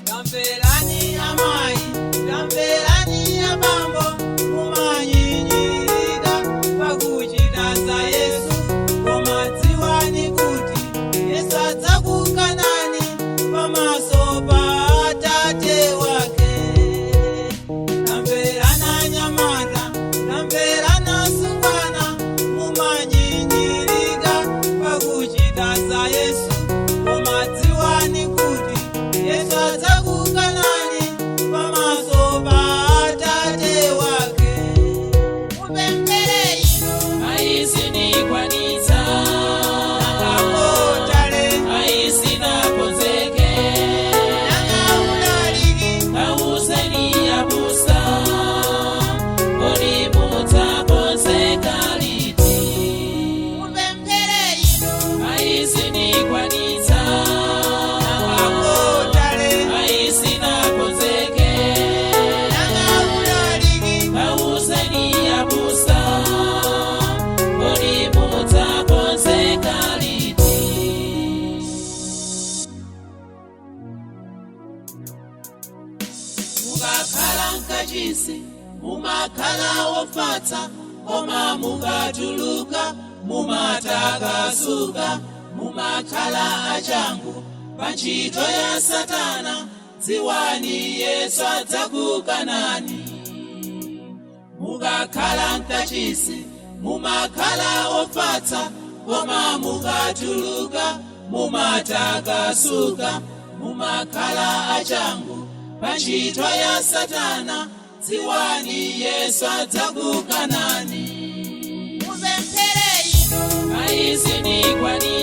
Tamverani amai, tamverani abambo, mumanyinyirika pakuchitaza Yesu. Koma dziwani kuti Yesu adzakuka nani pamaso pa Atate wake. Tamverana nyamata, tamverana sungwana, mumanyinyirika pakuchitaza Yesu. Koma dziwani kuti Yesu adzakuka nani pamaso pa Atate wake. Mupemphere inu Aizinikwanitsa, nakakotale, aizinakonzeke, nakaulaliki, kauzeni abusa, kodi mudzakonzeka liti? mupemphere inu Aizinikwanitsa, nakakotale, aizinakonzeke, nakaulaliki, kauzeni abusa, kodi mudzakonzeka liti? Mukakhala nkachisi, mumakhala wofatsa, koma mukatuluka, mumatakasuka, mumakhala achangu, pa ntchito ya Satana, dziwani Yesu adzakuka nani. Mukakhala nkachisi, mumakhala wofatsa, koma mukatuluka, mumatakasuka, mumakhala achangu, pa ntchito ya Satana, dziwani Yesu adzakuka nani. mupemphere inu Aizinikwanitsa,